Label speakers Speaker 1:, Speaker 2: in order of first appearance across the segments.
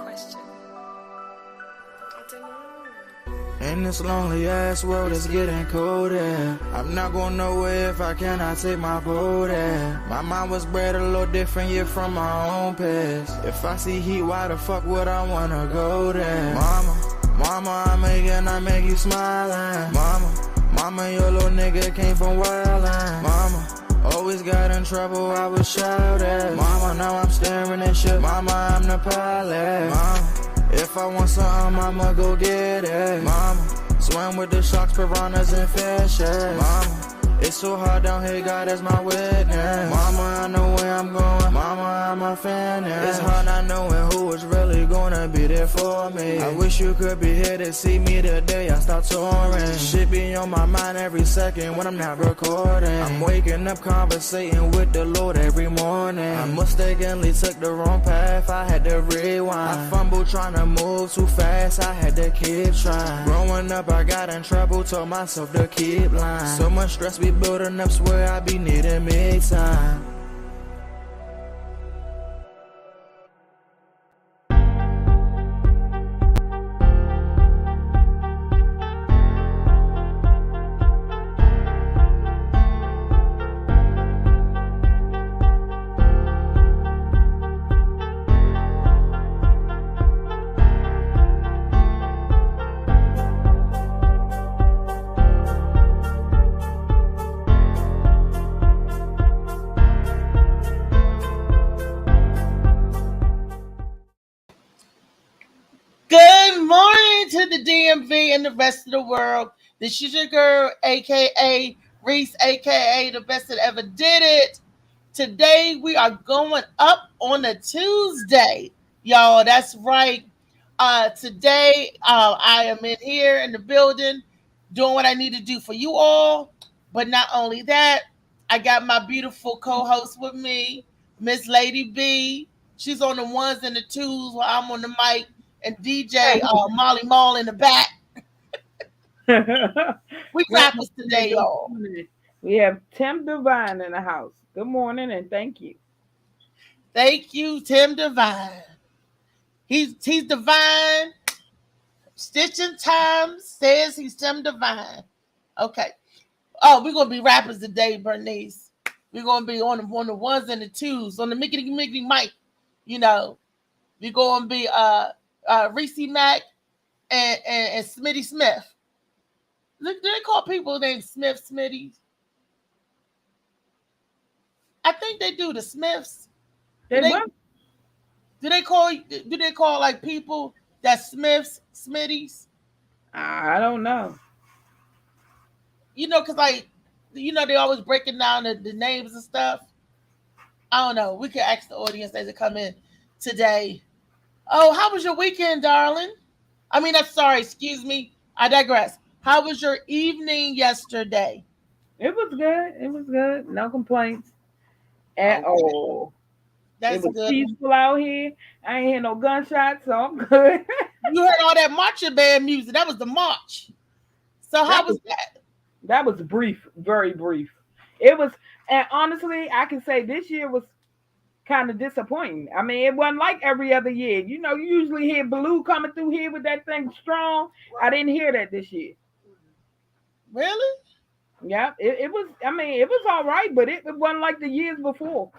Speaker 1: question. I don't know.
Speaker 2: In this lonely ass world, it's getting colder. I'm not going nowhere if I cannot take my boat there. My mind was bred a little different, yeah, from my own past. If I see heat, why the fuck would I wanna go there? Mama, I make you smile. Mama, your little nigga came from wildin'. Mama, always got in trouble, I was shouted. Mama, now I'm staring at shit. Mama, I'm the pilot. Mama, if I want something, I'ma go get it. Mama, swim with the sharks, piranhas, and fishes. Mama, it's so hard down here, God is my witness. Mama, I know where I'm going. Mama, I'm a fan. It's hard not knowing who is really gonna be there for me. I wish you could be here to see me the day I start touring. Shit be on my mind every second when I'm not recording. I'm waking up conversating with the Lord every morning. I mistakenly took the wrong path, I had to rewind. I fumbled trying to move too fast, I had to keep trying. Growing up, I got in trouble, told myself to keep lying. So much stress be building up, swear I be needing me time.
Speaker 3: Good morning to the DMV and the rest of the world. This is your girl, aka Reese, aka the best that ever did it. Today we are going up on a Tuesday, y'all. That's right. Today I am in here in the building doing what I need to do for you all. But not only that, I got my beautiful co-host with me, Miss Lady B. She's on the ones and the twos while I'm on the mic, and DJ Molly Mall in the back. We rappers today, y'all.
Speaker 4: We have Tim Divine in the house. Good morning and thank you.
Speaker 3: Thank you, Tim Divine. He's divine. Stitching Time says he's Tim Divine. Okay. Oh, we're gonna be rappers today, Bernice. We're gonna be on the ones and the twos, on the mickety mic. You know, we're gonna be Reese Mack and Smitty Smith. Do they call people named Smith Smitties? I think they do. The Smiths. Do they call like people that Smiths Smitties?
Speaker 4: I don't know.
Speaker 3: You know, because they always breaking down the names and stuff. I don't know. We could ask the audience as they come in today. Oh, how was your weekend, darling? I mean, excuse me. I digress. How was your evening yesterday?
Speaker 4: It was good. No complaints at all.
Speaker 3: That's
Speaker 4: it was
Speaker 3: good.
Speaker 4: Peaceful out here. I ain't hear no gunshots, so I'm good.
Speaker 3: You heard all that marching band music. That was the march. So how was that?
Speaker 4: That was brief, very brief. It was, and honestly, I can say this year was kind of disappointing. I mean, it wasn't like every other year. You know, you usually hear Blue coming through here with that thing strong. I didn't hear that this year.
Speaker 3: Really?
Speaker 4: Yeah, it was. I mean, it was all right, but it wasn't like the years before.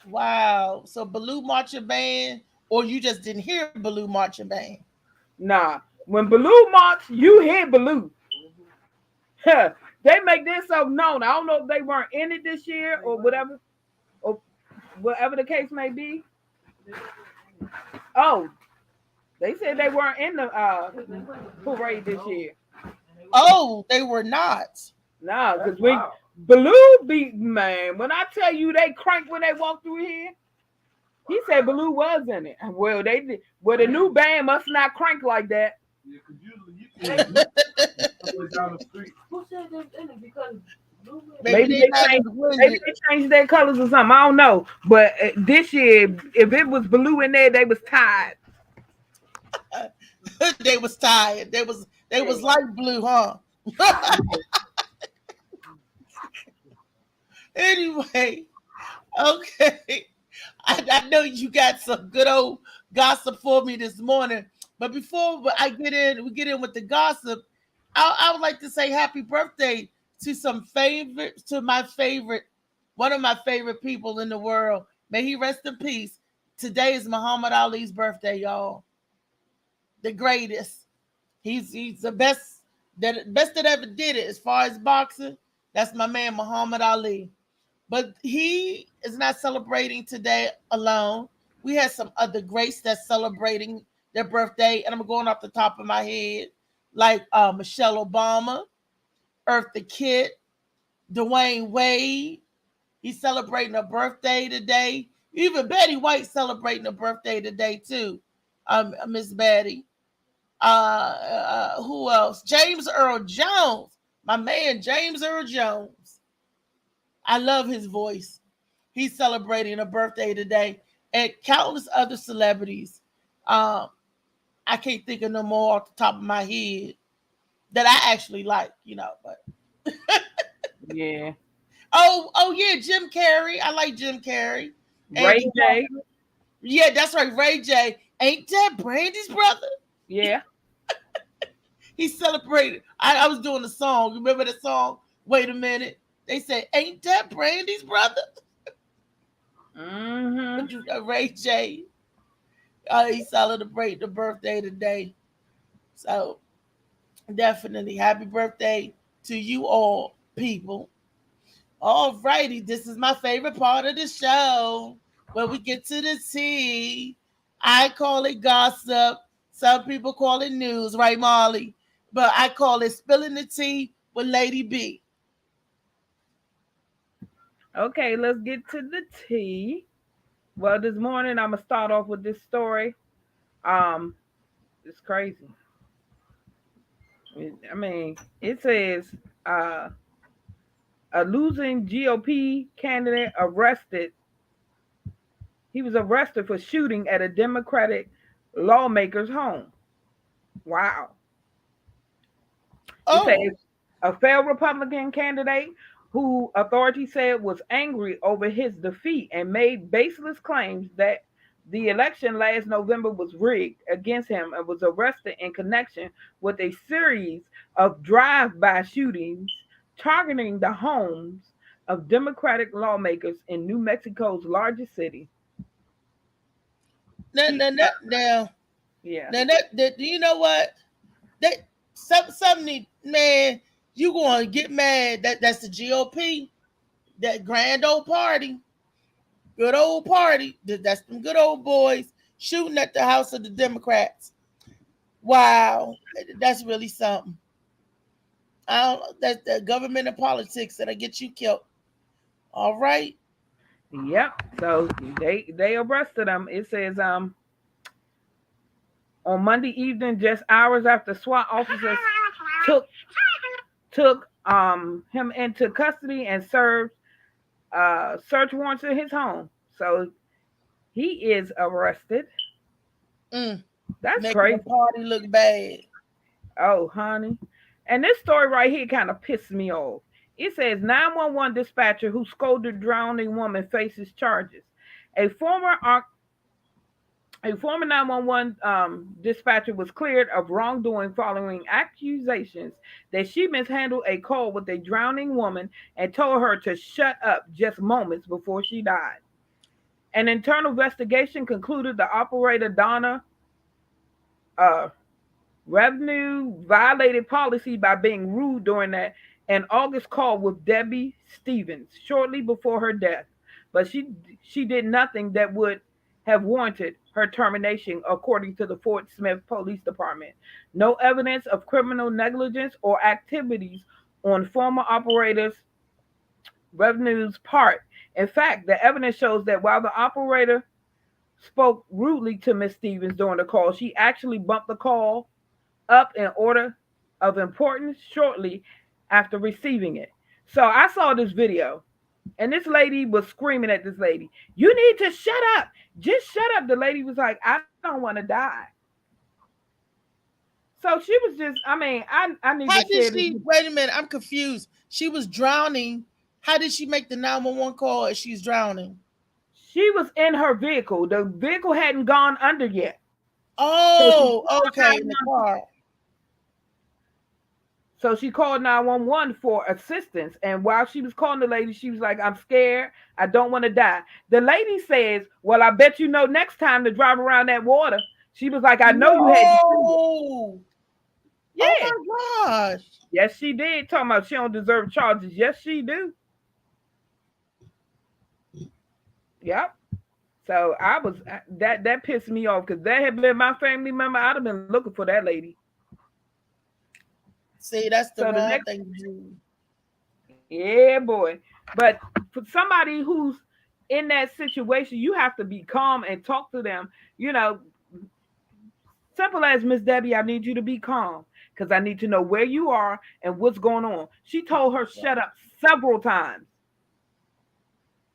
Speaker 3: Wow. So Baloo Marching Band, or you just didn't hear Baloo Marching Band?
Speaker 4: Nah. When Baloo march, you hear Baloo. They make this so known. I don't know if they weren't in it this year or whatever the case may be. Oh, they said they weren't in the parade this year.
Speaker 3: Oh, they were not.
Speaker 4: Nah, because Baloo beat, man, when I tell you they crank when they walk through here, he said Baloo was in it. Well, they did. Well, the new band must not crank like that.
Speaker 5: Yeah, because usually you can't down the street.
Speaker 4: Who said they in it? Because
Speaker 3: maybe
Speaker 4: they changed their colors or something. I don't know. But this year, if it was Baloo in there, they was tired.
Speaker 3: They was tired. They was like Blue, huh? Anyway, okay. I know you got some good old gossip for me this morning. But before we get in with the gossip. I would like to say happy birthday to one of my favorite people in the world. May he rest in peace. Today is Muhammad Ali's birthday, y'all. The greatest. He's the best that ever did it as far as boxing. That's my man Muhammad Ali. But he is not celebrating today alone. We had some other greats that's celebrating their birthday, and I'm going off the top of my head, like Michelle Obama, Eartha Kitt, Dwayne Wade. He's celebrating a birthday today. Even Betty White celebrating a birthday today too. Miss Betty. Who else? James Earl Jones, my man James Earl Jones. I love his voice. He's celebrating a birthday today, and countless other celebrities. I can't think of no more off the top of my head that I actually like, but
Speaker 4: yeah.
Speaker 3: Oh yeah, Jim Carrey. I like Jim Carrey.
Speaker 4: Ray J.
Speaker 3: Yeah, that's right, Ray J. Ain't that Brandy's brother?
Speaker 4: Yeah.
Speaker 3: He celebrated. I was doing the song. Remember the song? Wait a minute. They said, ain't that Brandy's brother?
Speaker 4: Mm-hmm.
Speaker 3: Ray J. He celebrated the birthday today. So definitely happy birthday to you all, people. All righty. This is my favorite part of the show where we get to the tea. I call it gossip. Some people call it news, right, Molly? But I call it spilling the tea with Lady B.
Speaker 4: Okay, let's get to the tea. Well, this morning I'm gonna start off with this story. It's crazy. I mean, it says a losing GOP candidate arrested. He was arrested for shooting at a Democratic lawmaker's home. Wow.
Speaker 3: Oh.
Speaker 4: It says a failed Republican candidate who authorities said was angry over his defeat and made baseless claims that the election last November was rigged against him and was arrested in connection with a series of drive-by shootings targeting the homes of Democratic lawmakers in New Mexico's largest city.
Speaker 3: Now,
Speaker 4: yeah.
Speaker 3: Now, you know what? Something, man, you going to get mad. That's the GOP, that grand old party. Good old party. That's some good old boys shooting at the house of the Democrats. Wow. That's really something. That's the government and politics that'll get you killed. All right.
Speaker 4: Yep. So they arrested him. It says on Monday evening, just hours after SWAT officers took him into custody and served search warrants in his home. So he is arrested. That's
Speaker 3: Making
Speaker 4: crazy.
Speaker 3: the party look bad.
Speaker 4: Oh, honey. And this story right here kind of pissed me off. It says 911 dispatcher who scolded drowning woman faces charges. A former 911 dispatcher was cleared of wrongdoing following accusations that she mishandled a call with a drowning woman and told her to shut up just moments before she died. An internal investigation concluded the operator, Donna Revenue, violated policy by being rude during an August call with Debbie Stevens shortly before her death. But she did nothing that would have warranted her termination, according to the Fort Smith Police Department. No evidence of criminal negligence or activities on former operator's Revenue's part. In fact, the evidence shows that while the operator spoke rudely to Miss Stevens during the call, she actually bumped the call up in order of importance shortly after receiving it. So I saw this video, and this lady was screaming at this lady, "You need to shut up. Just shut up." The lady was like, "I don't want to die." So she was just, I need
Speaker 3: How
Speaker 4: to
Speaker 3: did she, wait a minute, I'm confused. She was drowning. How did she make the 911 call if she's drowning?
Speaker 4: She was in her vehicle. The vehicle hadn't gone under yet.
Speaker 3: Oh, okay, in the car.
Speaker 4: So she called 911 for assistance. And while she was calling the lady, she was like, I'm scared. I don't want to die. The lady says, well, I bet you know next time to drive around that water. She was like, I know you had to do it. Yeah.
Speaker 3: Oh my gosh.
Speaker 4: Yes, she did. Talking about she don't deserve charges. Yes, she do. Yep. So I was that pissed me off because that had been my family member. I'd have been looking for that lady.
Speaker 3: See, that's the
Speaker 4: So the
Speaker 3: wrong
Speaker 4: next-
Speaker 3: thing to do.
Speaker 4: Yeah, boy. But for somebody who's in that situation, you have to be calm and talk to them. You know, simple as Miss Debbie, I need you to be calm because I need to know where you are and what's going on. She told her shut up several times.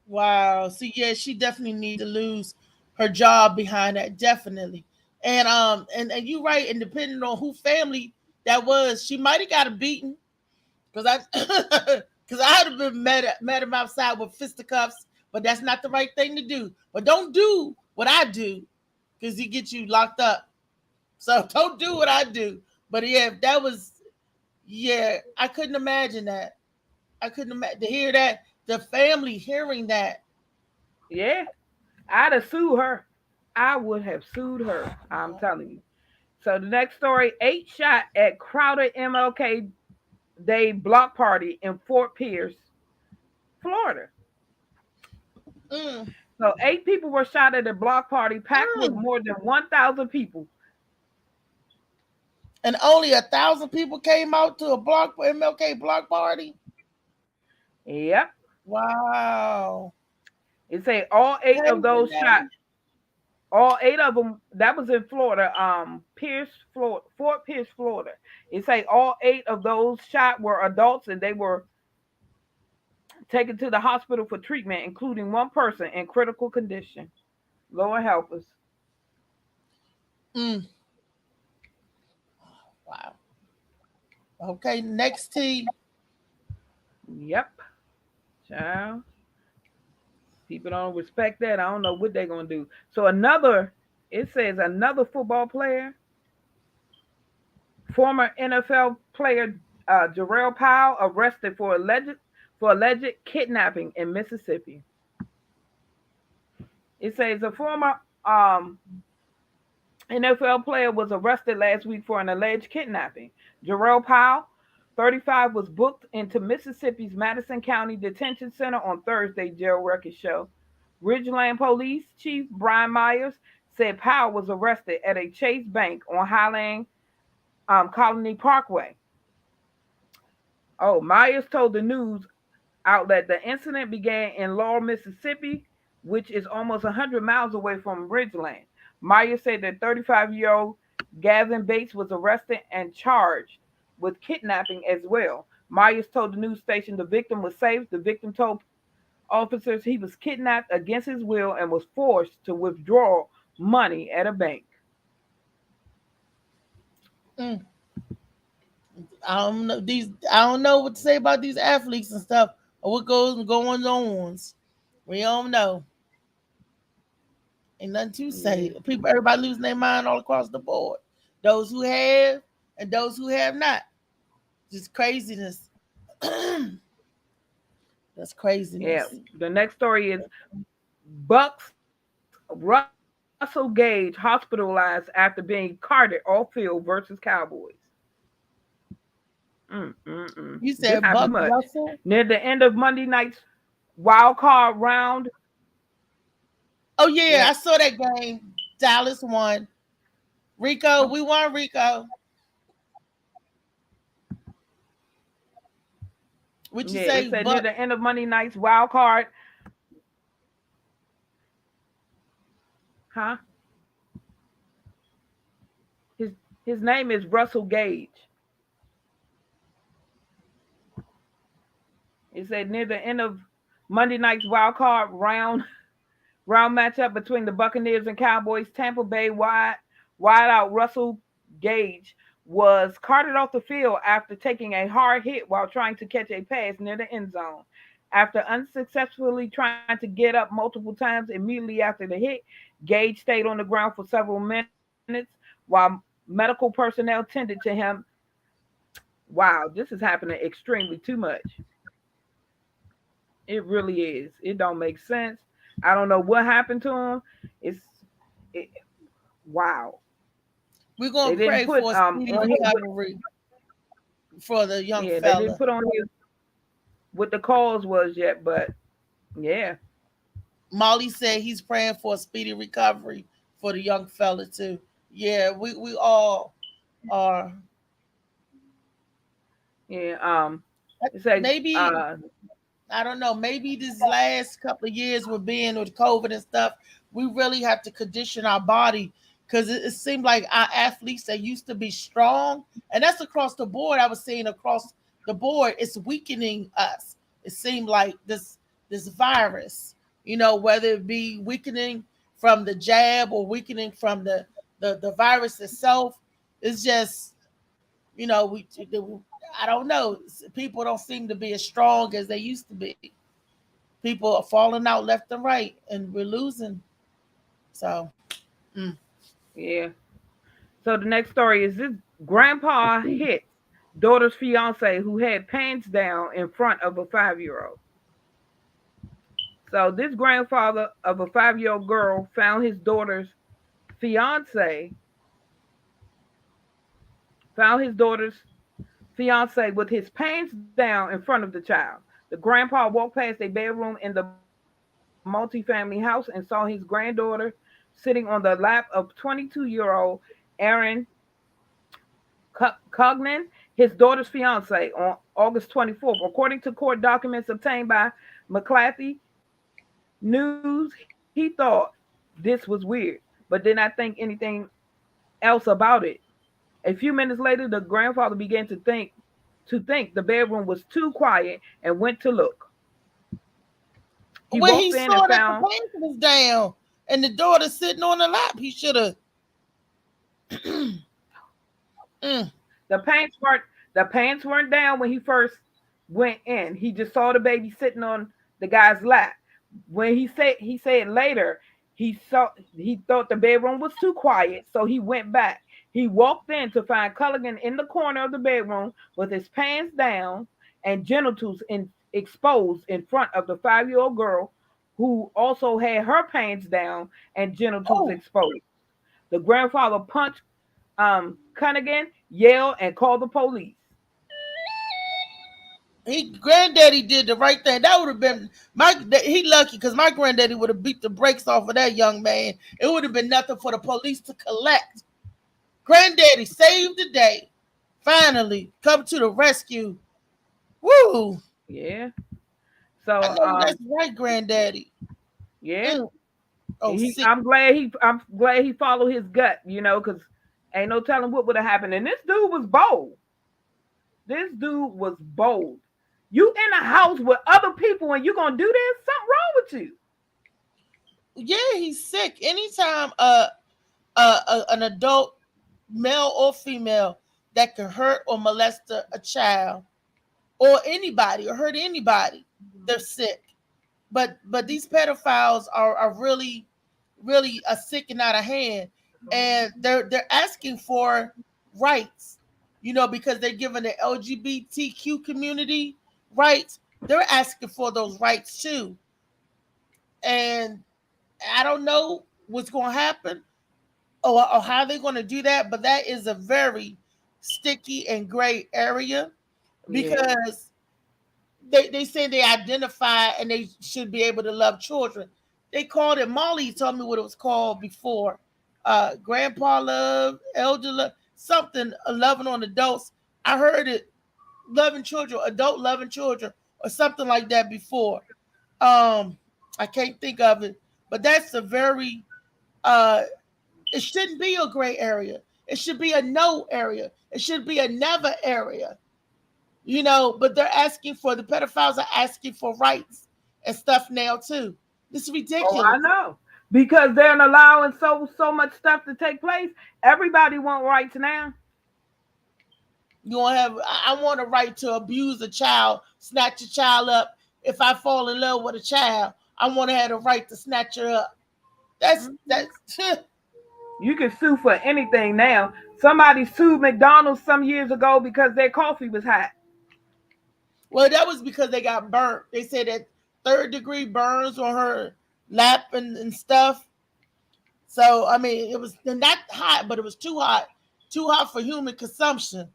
Speaker 3: Wow. See, yeah, she definitely need to lose her job behind that, definitely. And you're right, and depending on who family that was, she might have got a beating. Because because I'd have been met him outside with fisticuffs, but that's not the right thing to do. But don't do what I do, because he gets you locked up. So don't do what I do. But yeah, if that was, yeah, I couldn't imagine that. I couldn't imagine to hear that, the family hearing that.
Speaker 4: Yeah, I'd have sued her. I would have sued her. I'm telling you. So the next story: 8 shot at crowded MLK Day block party in Fort Pierce, Florida. So 8 people were shot at a block party packed with more than 1,000 people.
Speaker 3: And only 1,000 people came out to a MLK block party.
Speaker 4: Yep.
Speaker 3: Wow.
Speaker 4: It say all 8 of those shot. All 8 of them. That was in Florida. Fort Pierce, Florida. It say all 8 of those shot were adults, and they were taken to the hospital for treatment, including one person in critical condition. Lord help us.
Speaker 3: Wow. Okay, next team.
Speaker 4: Yep. Child. People don't respect that. I don't know what they're going to do. So it says another football player, former NFL player Jarrell Powell, arrested for alleged kidnapping in Mississippi. It says a former NFL player was arrested last week for an alleged kidnapping. Jarrell Powell, 35, was booked into Mississippi's Madison County Detention Center on Thursday, jail records show. Ridgeland Police Chief Brian Myers said Powell was arrested at a Chase Bank on Highland Colony Parkway. Oh, Myers told the news outlet the incident began in Laurel, Mississippi, which is almost 100 miles away from Ridgeland. Myers said that 35-year-old Gavin Bates was arrested and charged with kidnapping as well. Myers told the news station the victim was safe. The victim told officers he was kidnapped against his will and was forced to withdraw money at a bank.
Speaker 3: I don't know I don't know what to say about these athletes and stuff, or what going on. We don't know. Ain't nothing to say. Everybody losing their mind all across the board. Those who have and those who have not. Just craziness. That's craziness.
Speaker 4: Yeah. The next story is Bucks Russell Gage hospitalized after being carted off field versus Cowboys.
Speaker 3: You said Buck Russell?
Speaker 4: Near the end of Monday night's wild card round.
Speaker 3: Oh, yeah, I saw that game. Dallas won. Rico, we won, Rico. What you say?
Speaker 4: It said near the end of Monday night's wild card. Huh? His name is Russell Gage. It said near the end of Monday night's wild card round matchup between the Buccaneers and Cowboys, Tampa Bay wide out Russell Gage was carted off the field after taking a hard hit while trying to catch a pass near the end zone. After unsuccessfully trying to get up multiple times immediately after the hit, Gage stayed on the ground for several minutes while medical personnel tended to him. Wow, this is happening extremely too much. It really is. It don't make sense. I don't know what happened to him. It's it, wow.
Speaker 3: We're
Speaker 4: They
Speaker 3: gonna
Speaker 4: didn't
Speaker 3: pray
Speaker 4: put
Speaker 3: for a speedy
Speaker 4: on his,
Speaker 3: recovery for the young
Speaker 4: yeah, they didn't
Speaker 3: fella.
Speaker 4: put on his what the cause was yet, but yeah,
Speaker 3: Molly said he's praying for a speedy recovery for the young fella too. Yeah, we all are.
Speaker 4: yeah. It said
Speaker 3: Maybe I don't know. Maybe this last couple of years with being with COVID and stuff, we really have to condition our body because it seemed like our athletes that used to be strong, and that's across the board. I was seeing across the board, it's weakening us. It seemed like this virus, whether it be weakening from the jab or weakening from the virus itself, it's just we I don't know. People don't seem to be as strong as they used to be. People are falling out left and right, and we're losing. So,
Speaker 4: yeah. So the next story is this: grandpa hit daughter's fiance who had pants down in front of a 5-year-old. So this grandfather of a 5-year-old girl found his daughter's fiance found his daughter's fiance with his pants down in front of the child. The grandpa walked past a bedroom in the multifamily house and saw his granddaughter sitting on the lap of 22-year-old Aaron Cognan, his daughter's fiance, on August 24th. According to court documents obtained by McClatchy News, he thought this was weird, but did not think anything else about it. A few minutes later, the grandfather began to think the bedroom was too quiet and went to look. He
Speaker 3: when he
Speaker 4: walked in and
Speaker 3: saw that the
Speaker 4: found
Speaker 3: pants was down and the daughter sitting on the lap, he should have.
Speaker 4: the pants weren't down when he first went in. He just saw the baby sitting on the guy's lap. When he said later he thought the bedroom was too quiet, so he went back. He walked in to find Culligan in the corner of the bedroom with his pants down and genitals exposed in front of the 5-year-old girl, who also had her pants down and genitals exposed. The grandfather punched Cunningham, yelled, and called the police.
Speaker 3: Granddaddy did the right thing. That would have been he lucky because my granddaddy would have beat the brakes off of that young man. It would have been nothing for the police to collect. Granddaddy saved the day. Finally, come to the rescue. Woo!
Speaker 4: Yeah. So
Speaker 3: I know that's right, Granddaddy.
Speaker 4: yeah.
Speaker 3: Oh,
Speaker 4: I'm glad he followed his gut, because ain't no telling what would have happened. And this dude was bold. You in a house with other people and you gonna do this? Something wrong with you.
Speaker 3: Yeah, he's sick. Anytime an adult, male or female, that can hurt or molest a child or anybody or hurt anybody, they're sick. But these pedophiles are really, really sick and out of hand, and they're asking for rights, because they're giving the LGBTQ community rights. They're asking for those rights too, and I don't know what's going to happen or how they're going to do that, but that is a very sticky and gray area because they say they identify and they should be able to love children. They called it, Molly told me what it was called before, grandpa love, elder love, something, loving on adults. I heard it, loving children, adult loving children, or something like that before. I can't think of it, but that's a very it shouldn't be a gray area. It should be a no area. It should be a never area. But the pedophiles are asking for rights and stuff now too. This is ridiculous.
Speaker 4: Oh, I know. Because they're allowing so much stuff to take place. Everybody want rights now.
Speaker 3: I want a right to abuse a child, snatch a child up, if I fall in love with a child, I want to have the right to snatch her up. That's
Speaker 4: You can sue for anything now. Somebody sued McDonald's some years ago because their coffee was hot.
Speaker 3: well, that was because they got burnt. They said that third degree burns on her lap and stuff. So I mean, it was not hot, but it was too hot for human consumption.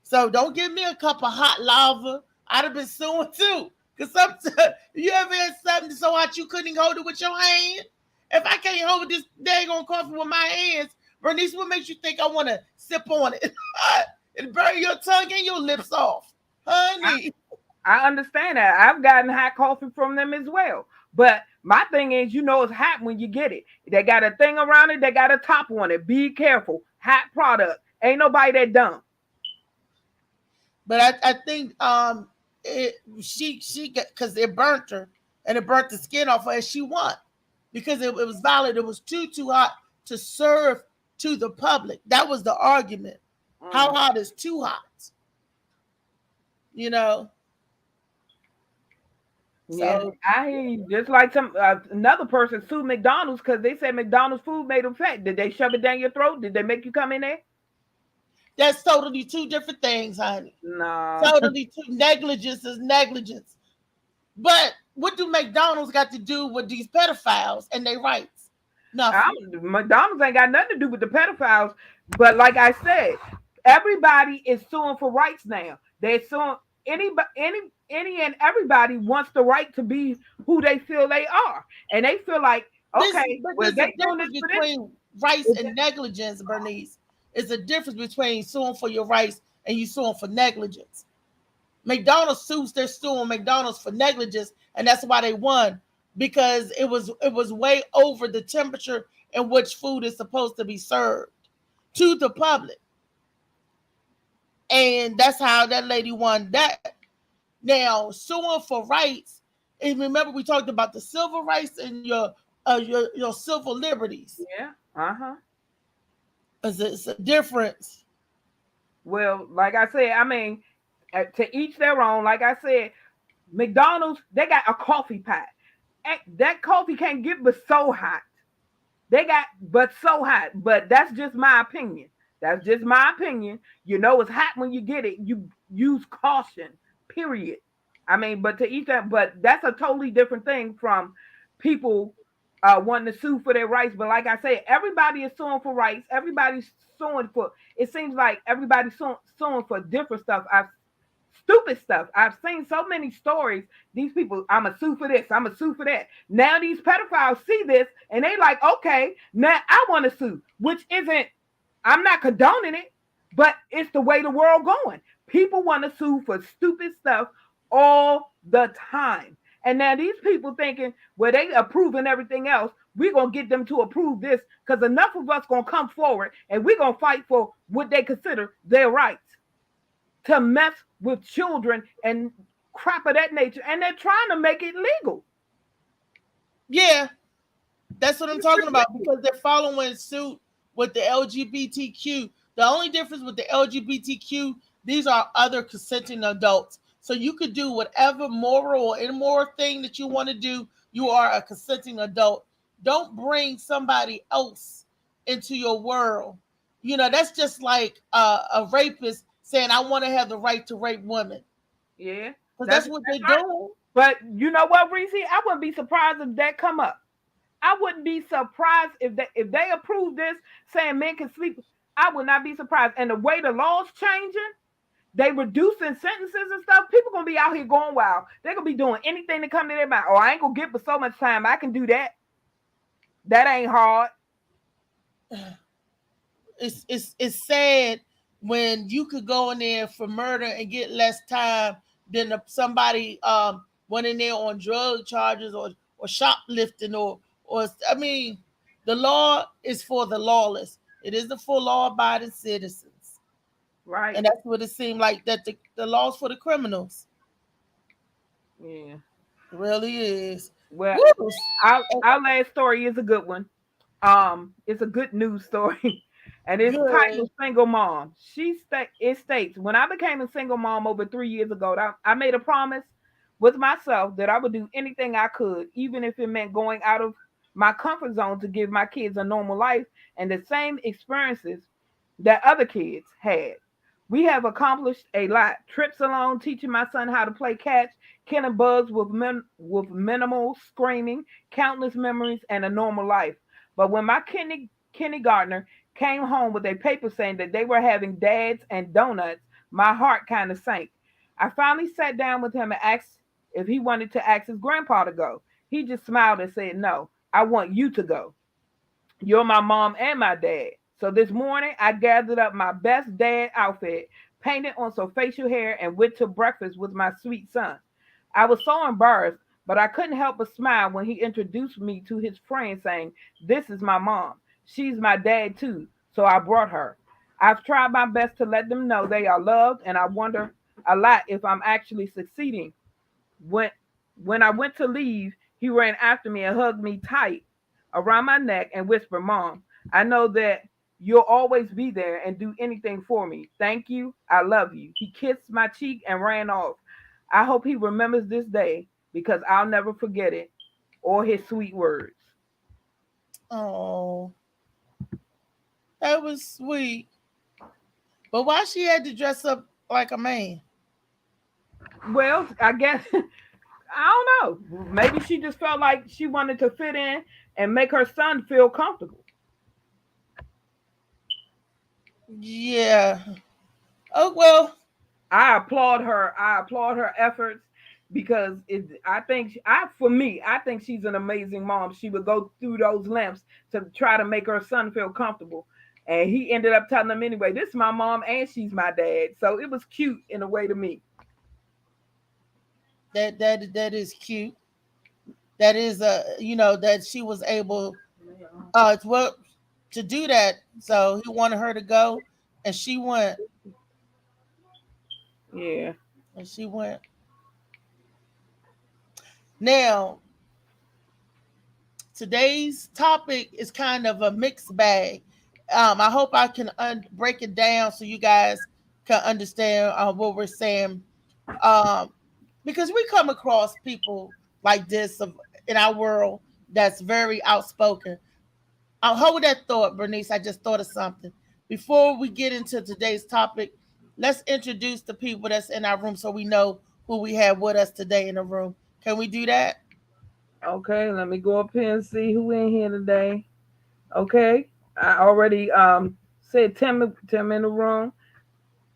Speaker 3: So don't give me a cup of hot lava. I'd have been suing too. Cause sometimes you ever had something so hot you couldn't hold it with your hand? If I can't hold this daggone coffee with my hands, Bernice, what makes you think I want to sip on it? It burn your tongue and your lips off, honey.
Speaker 4: I understand that. I've gotten hot coffee from them as well. But my thing is, it's hot when you get it. They got a thing around it. They got a top on it. Be careful. Hot product. Ain't nobody that dumb.
Speaker 3: But I think she got, because it burnt her and it burnt the skin off her, and she won because it was valid. It was too hot to serve to the public. That was the argument. How hot is too hot?
Speaker 4: Yeah,
Speaker 3: So
Speaker 4: I hear you. Just like another person sued McDonald's because they said McDonald's food made them fat. Did they shove it down your throat? Did they make you come in there?
Speaker 3: that's totally two different things, honey.
Speaker 4: No.
Speaker 3: Totally two. Negligence is negligence. But what do McDonald's got to do with these pedophiles and their rights? Nothing.
Speaker 4: McDonald's ain't got nothing to do with the pedophiles. But like I said, everybody is suing for rights now. They're suing any and everybody wants the right to be who they feel they are, and they feel like okay,
Speaker 3: there's
Speaker 4: they
Speaker 3: a difference between rights and negligence, Bernice. It's a difference between suing for your rights and you suing for negligence. McDonald's sues, they're suing McDonald's for negligence, and that's why they won, because it was way over the temperature in which food is supposed to be served to the public. And that's how that lady won that. Now, suing for rights, and remember we talked about the civil rights and your civil liberties.
Speaker 4: Yeah.
Speaker 3: It's a difference.
Speaker 4: Well, like I said, I mean, to each their own. Like I said, McDonald's, they got a coffee pot. That coffee can't get but so hot. They got but so hot. But that's just my opinion. That's just my opinion. It's hot when you get it. You use caution, period. I mean, but to each that, but that's a totally different thing from people wanting to sue for their rights. But like I say, everybody is suing for rights. Everybody's suing for, it seems like everybody's suing for different stuff. Stupid stuff. I've seen so many stories. These people, I'm a sue for this, I'm a sue for that. Now these pedophiles see this and they like, okay, now I want to sue, which isn't, I'm not condoning it, but it's the way the world going. People want to sue for stupid stuff all the time. And now these people thinking, well, they approving everything else. We're going to get them to approve this because enough of us going to come forward and we're going to fight for what they consider their rights to mess with children and crap of that nature. And they're trying to make it legal.
Speaker 3: Yeah, that's what I'm talking about, because they're following suit with the LGBTQ. The only difference with the LGBTQ, these are other consenting adults. So you could do whatever moral or immoral thing that you want to do. You are a consenting adult. Don't bring somebody else into your world. That's just like a rapist saying, I want to have the right to rape women.
Speaker 4: Yeah.
Speaker 3: Because that's what they're doing.
Speaker 4: But you know what, Reese? I wouldn't be surprised if that come up. I wouldn't be surprised if they approve this, saying men can sleep. I would not be surprised. And the way the law's changing, they reducing sentences and stuff. People gonna be out here going wild. They're gonna be doing anything to come to their mind. Oh, I ain't gonna get but so much time. I can do that. That ain't hard.
Speaker 3: It's sad when you could go in there for murder and get less time than somebody went in there on drug charges or shoplifting or I mean, the law is for the lawless. It isn't for law-abiding citizens.
Speaker 4: Right.
Speaker 3: And that's what it seemed like, that the law's for the criminals.
Speaker 4: Yeah.
Speaker 3: It really is.
Speaker 4: Well, our last story is a good one. It's a good news story. And it's titled Single Mom. It states, when I became a single mom over 3 years ago, I made a promise with myself that I would do anything I could, even if it meant going out of my comfort zone to give my kids a normal life and the same experiences that other kids had. We have accomplished a lot. Trips alone, teaching my son how to play catch, killing bugs with minimal screaming, countless memories, and a normal life. But when my kindergartner came home with a paper saying that they were having dads and donuts, my heart kind of sank. I finally sat down with him and asked if he wanted to ask his grandpa to go. He just smiled and said, "No, I want you to go. You're my mom and my dad." So this morning, I gathered up my best dad outfit, painted on some facial hair, and went to breakfast with my sweet son. I was so embarrassed, but I couldn't help but smile when he introduced me to his friend, saying, "This is my mom. She's my dad too, so I brought her." I've tried my best to let them know they are loved, and I wonder a lot if I'm actually succeeding. When when I went to leave, he ran after me and hugged me tight around my neck and whispered, "Mom, I know that you'll always be there and do anything for me. Thank you. I love you." He kissed my cheek and ran off. I hope he remembers this day because I'll never forget it or his sweet words.
Speaker 3: Oh, that was sweet. But why she had to dress up like a man?
Speaker 4: Well, I guess I don't know. Maybe she just felt like she wanted to fit in and make her son feel comfortable.
Speaker 3: Yeah. Oh well.
Speaker 4: I applaud her efforts because I think for me, I think she's an amazing mom. She would go through those lengths to try to make her son feel comfortable. And he ended up telling them anyway, "This is my mom and she's my dad." So it was cute in a way to me.
Speaker 3: That is cute. That is that she was able well to do that. So he wanted her to go, and she went.
Speaker 4: Yeah.
Speaker 3: And she went. Now today's topic is kind of a mixed bag. I hope I can break it down so you guys can understand what we're saying. Um, because we come across people like this in our world that's very outspoken. I'll hold that thought, Bernice. I just thought of something. Before we get into today's topic, let's introduce the people that's in our room so we know who we have with us today in the room. Can we do that?
Speaker 4: Okay, let me go up here and see who in here today. Okay. I already said Tim in the room.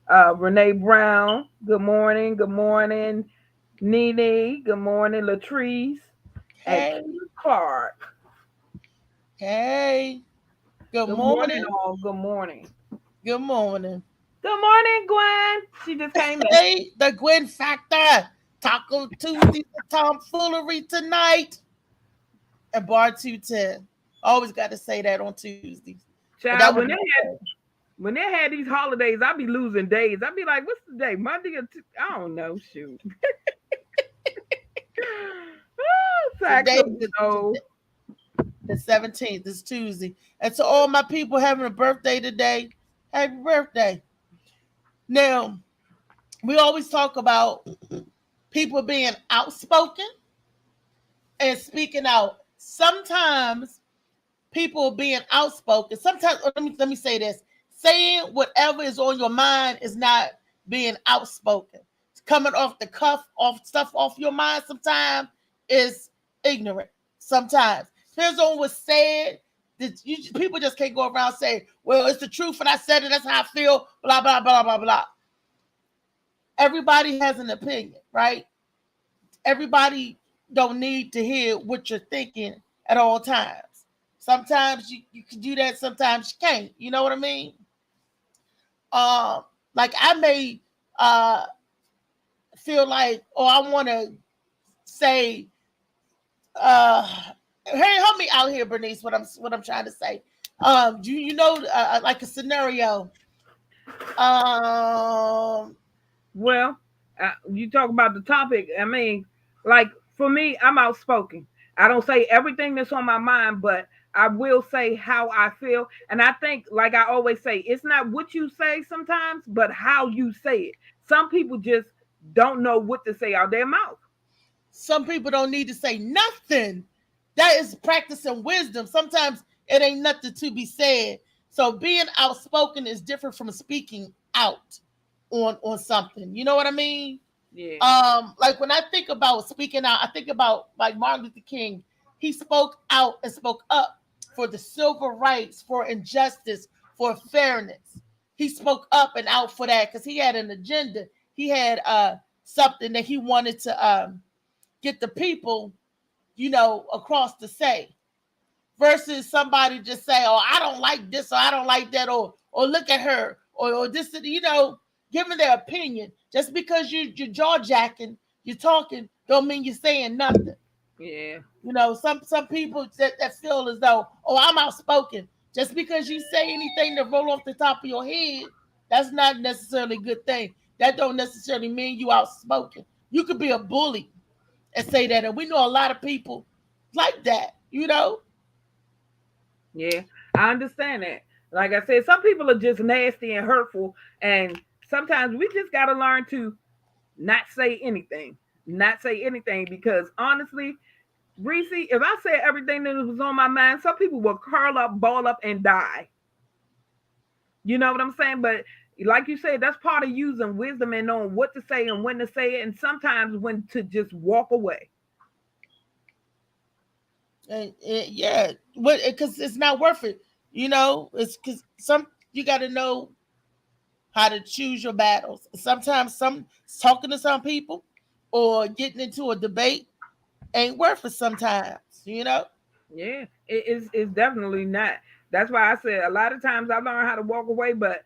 Speaker 4: Renee Brown, good morning. Good morning. Nene, good morning. Latrice and
Speaker 3: Hey,
Speaker 4: Keith Clark.
Speaker 3: hey. Good
Speaker 4: Good morning,
Speaker 3: morning.
Speaker 4: all. Good morning.
Speaker 3: Good morning.
Speaker 4: Good morning, Gwen. She just came in.
Speaker 3: Hey, the Gwen Factor. Taco Tuesday for tomfoolery tonight. And Bar 210. Always got to say that on Tuesdays. But that
Speaker 4: Child,
Speaker 3: was
Speaker 4: when they had these holidays, I'd be losing days. I'd be like, "What's the day? Monday or I don't know. Shoot."
Speaker 3: today,
Speaker 4: So,
Speaker 3: the 17th. It's Tuesday. And to all my people having a birthday today, happy birthday. Now, we always talk about people being outspoken and speaking out. Sometimes people being outspoken. Sometimes let me say this: saying whatever is on your mind is not being outspoken. It's coming off the cuff, off stuff off your mind. Sometimes is ignorant. Sometimes depends on what's said. People just can't go around saying, "Well, it's the truth, and I said it. That's how I feel." Blah blah blah blah blah. Everybody has an opinion, right? Everybody don't need to hear what you're thinking at all times. Sometimes you can do that, sometimes you can't. You know what I mean? Like I may feel like, oh, I want to say, hey, help me out here, Bernice. What I'm trying to say. Like a scenario.
Speaker 4: well, you talk about the topic. I mean, like for me, I'm outspoken. I don't say everything that's on my mind, but I will say how I feel. And I think, like I always say, it's not what you say sometimes, but how you say it. Some people just don't know what to say out their mouth.
Speaker 3: some people don't need to say nothing. That is practicing wisdom. Sometimes it ain't nothing to be said. So being outspoken is different from speaking out on something. You know what I mean?
Speaker 4: Yeah.
Speaker 3: Like when I think about speaking out, I think about like Martin Luther King. He spoke out and spoke up for the civil rights, for injustice, for fairness. He spoke up and out for that because he had an agenda. He had something that he wanted to get the people, across to say. Versus somebody just say, "Oh, I don't like this," or "I don't like that," or "Look at her," or this, giving their opinion. Just because you're jaw jacking, you're talking, don't mean you're saying nothing.
Speaker 4: Yeah.
Speaker 3: Some people that feel as though, "Oh, I'm outspoken." Just because you say anything that roll off the top of your head, that's not necessarily a good thing. That don't necessarily mean you outspoken. You could be a bully and say that, and we know a lot of people like that.
Speaker 4: Yeah, I understand that. Like I said, some people are just nasty and hurtful, and sometimes we just got to learn to not say anything. Not say anything because honestly, Reese, if I said everything that was on my mind, some people will curl up, ball up, and die. You know what I'm saying? But like you said, that's part of using wisdom and knowing what to say and when to say it, and sometimes when to just walk away.
Speaker 3: And yeah, because it's not worth it. It's because you got to know how to choose your battles. Sometimes talking to some people or getting into a debate ain't worth it. Sometimes.
Speaker 4: Yeah, it's definitely not. That's why I said a lot of times I learned how to walk away, but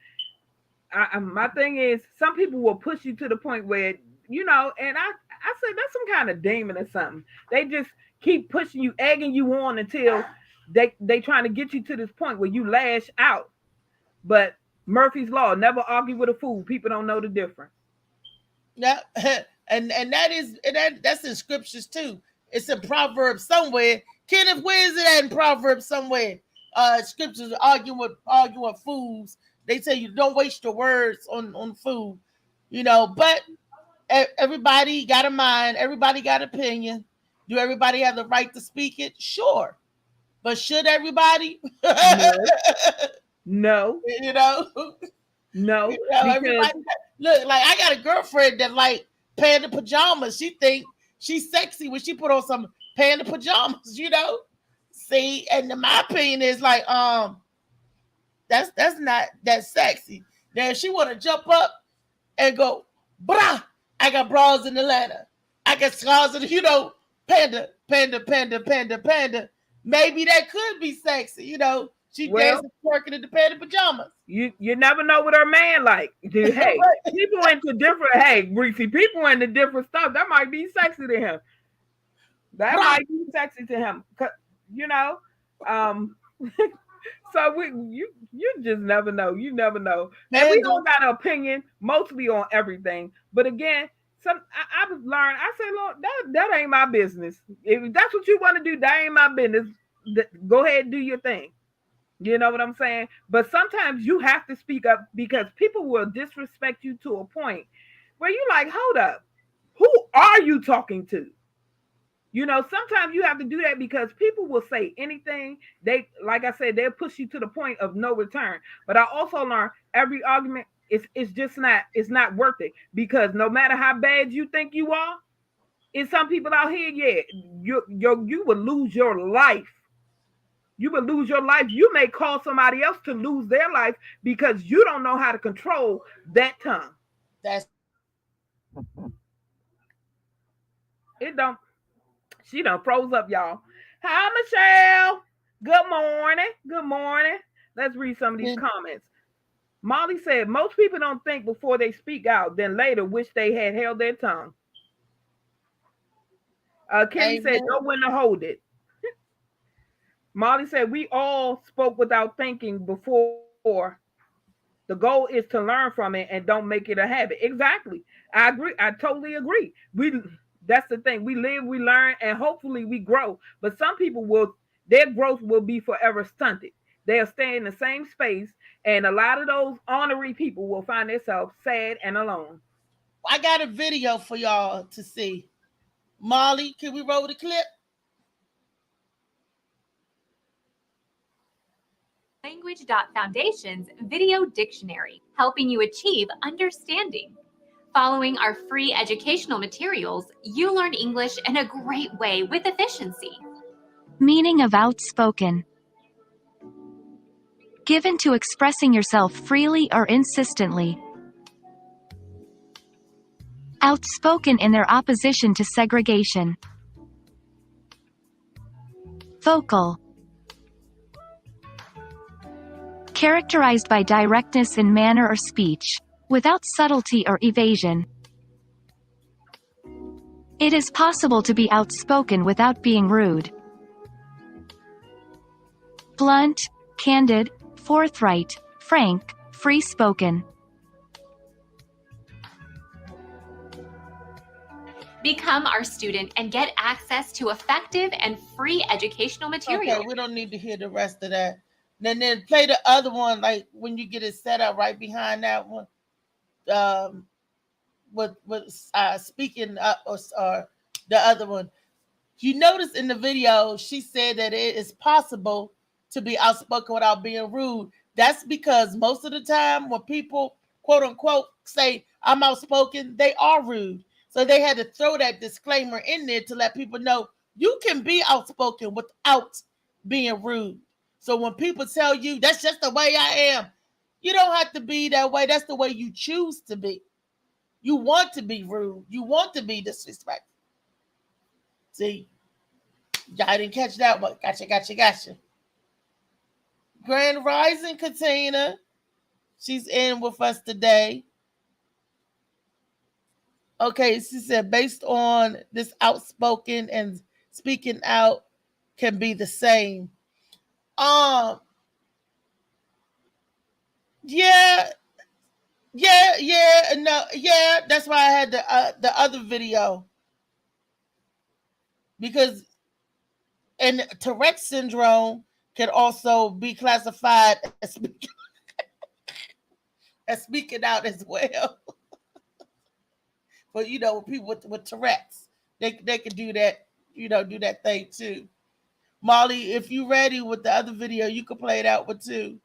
Speaker 4: my thing is some people will push you to the point where and I say that's some kind of demon or something. They just keep pushing you, egging you on until they trying to get you to this point where you lash out. But Murphy's law, never argue with a fool. People don't know the difference.
Speaker 3: Yeah, and that's in scriptures too. It's in Proverbs somewhere. Kenneth, where is it at in Proverbs somewhere? Scriptures arguing with fools. They tell you don't waste your words on food. But everybody got a mind. Everybody got an opinion. Do everybody have the right to speak it? Sure. But should everybody?
Speaker 4: No. No.
Speaker 3: Everybody look, like I got a girlfriend that like panda pajamas. She think she's sexy when she put on some panda pajamas, See, and my opinion is like, that's not that sexy. Now if she want to jump up and go, brah, I got bras in Atlanta. I got scars in, panda. Maybe that could be sexy, She dancing, twerking in the panda pajamas.
Speaker 4: You never know what her man like. Hey, people into different. Hey, Reese, people into different stuff. That might be sexy to him. That might be sexy to him. So you just never know. You never know. And we don't got an opinion mostly on everything. But again, I've learned. I say, Lord, that ain't my business. If that's what you want to do, that ain't my business. Go ahead and do your thing. You know what I'm saying? But sometimes you have to speak up because people will disrespect you to a point where you're like, hold up, who are you talking to? Sometimes you have to do that because people will say anything. They, like I said, they'll push you to the point of no return. But I also learned every argument it's just not worth it because no matter how bad you think you are, it's some people out here, yeah, you will lose your life. You will lose your life. You may cause somebody else to lose their life because you don't know how to control that tongue. She done froze up, y'all. Hi, Michelle. Good morning. Good morning. Let's read some of these comments. Molly said, most people don't think before they speak out, then later wish they had held their tongue. Kenny said, know when to hold it. Molly said, we all spoke without thinking before. The goal is to learn from it and don't make it a habit. Exactly. I agree. I totally agree. That's the thing. We live, we learn, and hopefully we grow. But some people their growth will be forever stunted. They'll stay in the same space, and a lot of those ornery people will find themselves sad and alone.
Speaker 3: I got a video for y'all to see. Molly, can we roll the clip?
Speaker 6: Language.Foundation's Video Dictionary, helping you achieve understanding. Following our free educational materials, you learn English in a great way with efficiency.
Speaker 7: Meaning of outspoken. Given to expressing yourself freely or insistently. Outspoken in their opposition to segregation. Vocal. Characterized by directness in manner or speech, without subtlety or evasion. It is possible to be outspoken without being rude. Blunt, candid, forthright, frank, free-spoken.
Speaker 6: Become our student and get access to effective and free educational material.
Speaker 3: Okay, we don't need to hear the rest of that. Then play the other one, like when you get it set up right behind that one. With speaking up or the other one. You notice in the video, she said that it is possible to be outspoken without being rude. That's because most of the time when people, quote unquote, say I'm outspoken, they are rude. So they had to throw that disclaimer in there to let people know you can be outspoken without being rude. So when people tell you that's just the way I am, you don't have to be that way. That's the way you choose to be. You want to be rude. You want to be disrespectful. See, y'all didn't catch that one. Gotcha. Grand Rising Katina. She's in with us today. Okay, she said based on this, outspoken and speaking out can be the same. Yeah, that's why I had the other video. Because and Tourette syndrome can also be classified as speaking out as well. But people with Tourette's, they can do that, do that thing too. Molly, if you're ready with the other video, you can play it out with too.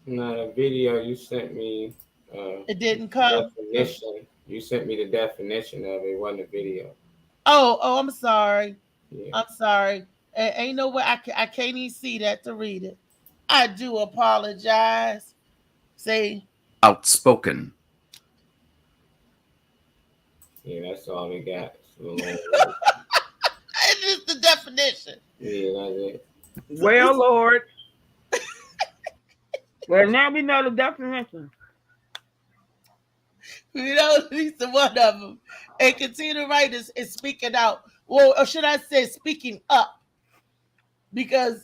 Speaker 8: No, the video you sent me.
Speaker 3: It didn't come.
Speaker 8: Definition. You sent me the definition of it. It wasn't a video.
Speaker 3: Oh, I'm sorry.
Speaker 8: Yeah.
Speaker 3: I'm sorry. Ain't no way I can't even see that to read it. I do apologize. Say
Speaker 9: outspoken.
Speaker 8: Yeah, that's all we got.
Speaker 3: It's just the definition.
Speaker 8: Yeah, that's it.
Speaker 4: Well, Lord. Well, now we know the definition.
Speaker 3: We know at least one of them. And Katina Wright is speaking out. Well, or should I say speaking up? Because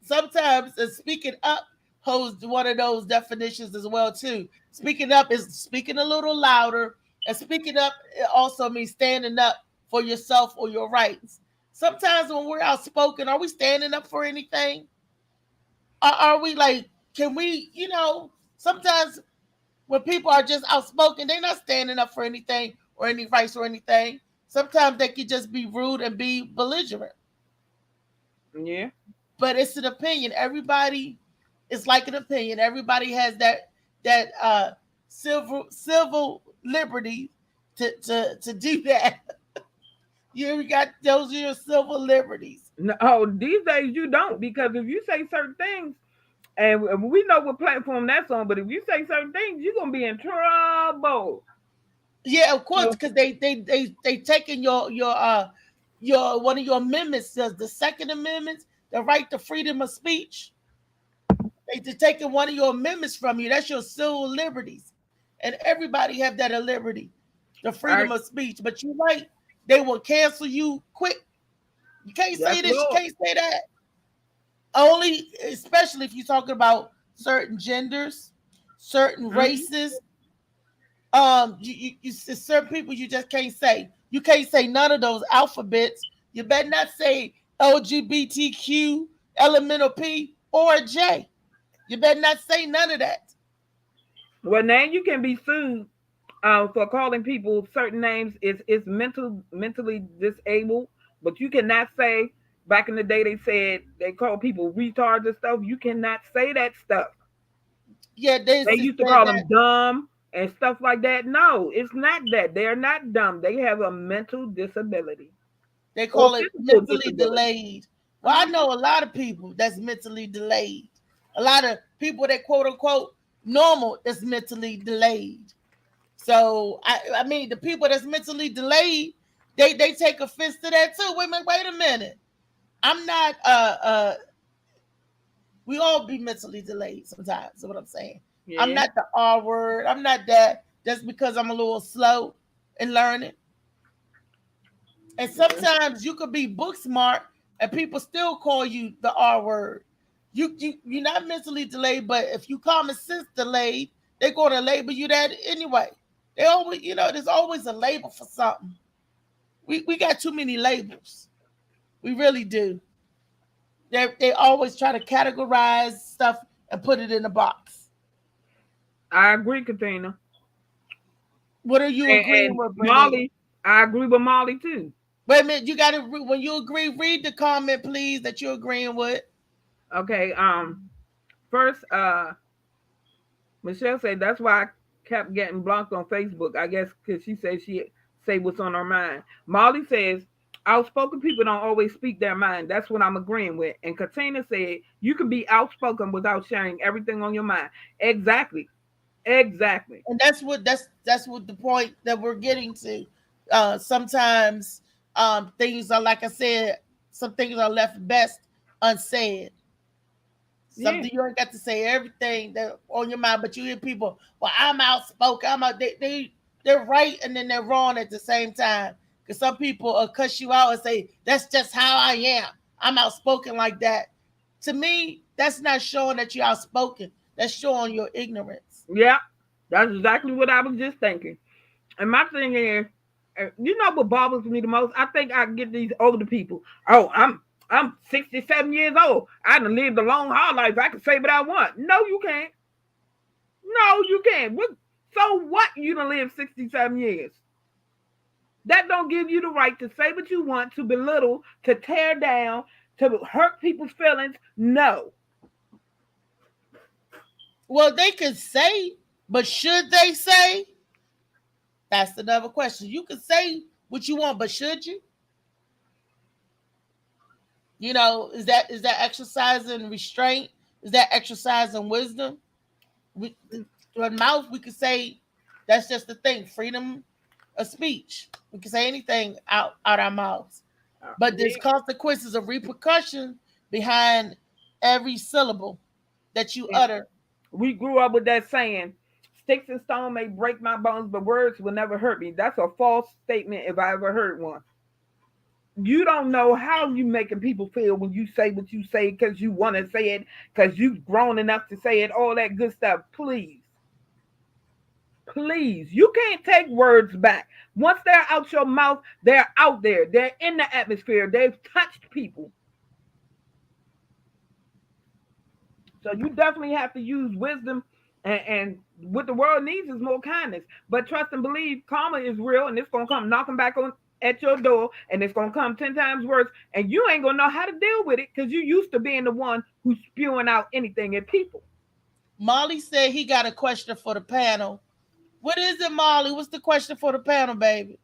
Speaker 3: sometimes speaking up holds one of those definitions as well, too. Speaking up is speaking a little louder. And speaking up also means standing up for yourself or your rights. Sometimes when we're outspoken, are we standing up for anything? Are we like, can we, sometimes when people are just outspoken, they're not standing up for anything or any rights or anything. Sometimes they could just be rude and be belligerent.
Speaker 4: Yeah.
Speaker 3: But it's an opinion. Everybody is like an opinion. Everybody has that civil liberty to do that. You got those are your civil liberties.
Speaker 4: No, these days you don't, because if you say certain things, and we know what platform that's on, but if you say certain things, you're gonna be in trouble.
Speaker 3: Yeah, of course, because they taking your one of your amendments, the Second Amendment, the right to freedom of speech. They taking one of your amendments from you. That's your civil liberties, and everybody have that liberty, the freedom of speech. But you're right, they will cancel you quick. You can't say this. You can't say that. Only, especially if you're talking about certain genders, certain races. You certain people you just can't say. You can't say none of those alphabets. You better not say LGBTQ, elemental P, or J. You better not say none of that.
Speaker 4: Well, now you can be sued for calling people certain names is mentally disabled. But you cannot say, back in the day they said they call people retards and stuff. You cannot say that stuff.
Speaker 3: Yeah, they
Speaker 4: They
Speaker 3: just
Speaker 4: used to
Speaker 3: said
Speaker 4: call
Speaker 3: that
Speaker 4: them dumb and stuff like that. No, it's not that. They're not dumb. They have a mental disability
Speaker 3: they
Speaker 4: or
Speaker 3: call it
Speaker 4: physical
Speaker 3: mentally
Speaker 4: disability.
Speaker 3: delayed. Well, I know a lot of people that's mentally delayed. A lot of people that quote unquote normal that's mentally delayed. So I mean the people that's mentally delayed, they take offense to that too. Wait a minute. I'm not we all be mentally delayed sometimes. Is what I'm saying. I'm
Speaker 4: Yeah.
Speaker 3: not the R word. I'm not that just because I'm a little slow in learning. And sometimes you could be book smart and people still call you the R word. You're not mentally delayed, but if you common sense delayed, they're gonna label you that anyway. They always, there's always a label for something. We got too many labels. We really do. They always try to categorize stuff and put it in a box.
Speaker 4: I agree, Katina.
Speaker 3: What are you agreeing
Speaker 4: And
Speaker 3: with, Brittany?
Speaker 4: Molly, I agree with Molly too.
Speaker 3: Wait a minute, you gotta when you agree, read the comment, please, that you're agreeing with.
Speaker 4: Okay. First, Michelle said that's why I kept getting blocked on Facebook. I guess because she said she say what's on her mind. Molly says outspoken people don't always speak their mind. That's what I'm agreeing with. And Katina said you can be outspoken without sharing everything on your mind. Exactly. Exactly.
Speaker 3: And that's what the point that we're getting to. Sometimes things are, like I said, some things are left best unsaid.
Speaker 4: Yeah.
Speaker 3: Something you ain't got to say everything that on your mind, but you hear people, well, I'm outspoken. I'm out. They're right and then they're wrong at the same time. Because some people will cuss you out and say, that's just how I am. I'm outspoken like that. To me, that's not showing that you're outspoken. That's showing your ignorance.
Speaker 4: Yeah. That's exactly what I was just thinking. And my thing is, you know what bothers me the most? I think I get these older people. Oh, I'm 67 years old. I done lived a long hard life. I can say what I want. No, you can't. No, you can't. So what? You done lived 67 years. That don't give you the right to say what you want, to belittle, to tear down, to hurt people's feelings. No.
Speaker 3: Well, they could say, but should they say? That's another question. You can say what you want, but should you? Is that exercising restraint? Is that exercising wisdom? With mouth, we could say that's just the thing, freedom of speech. We can say anything out our mouths, but there's consequences of repercussion behind every syllable that you utter.
Speaker 4: We grew up with that saying, sticks and stone may break my bones, but words will never hurt me. That's a false statement if I ever heard one. You don't know how you making people feel when you say what you say because you want to say it, because you've grown enough to say it, all that good stuff. Please. Please. You can't take words back. Once they're out your mouth, they're out there. They're in the atmosphere. They've touched people. So you definitely have to use wisdom, and what the world needs is more kindness. But trust and believe, karma is real, and it's going to come knocking back on at your door, and it's going to come 10 times worse, and you ain't going to know how to deal with it because you used to being the one who's spewing out anything at people.
Speaker 3: Molly said he got a question for the panel. What is it, Molly? What's the question for the panel, baby?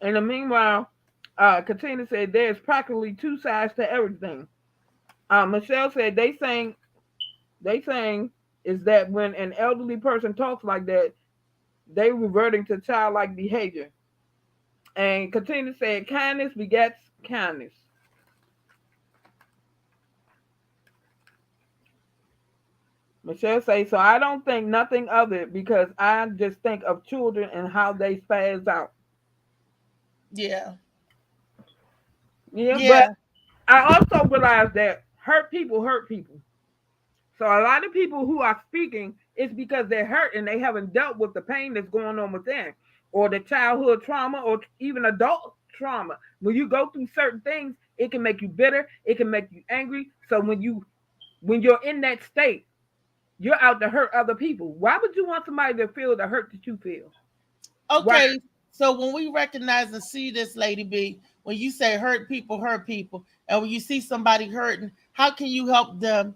Speaker 4: In the meanwhile, Katina said there's practically two sides to everything. Michelle said they saying is that when an elderly person talks like that, they reverting to childlike behavior. And Katina said kindness begets kindness. Michelle says, so I don't think nothing of it because I just think of children and how they spaz out.
Speaker 3: Yeah.
Speaker 4: Yeah, but I also realize that hurt people hurt people. So a lot of people who are speaking is because they're hurt and they haven't dealt with the pain that's going on within, or the childhood trauma, or even adult trauma. When you go through certain things, it can make you bitter, it can make you angry. So when you're in that state, You're out to hurt other people. Why would you want somebody to feel the hurt that you feel?
Speaker 3: Okay,
Speaker 4: Why?
Speaker 3: so when we recognize and see this, Lady B, when you say hurt people, and when you see somebody hurting, how can you help them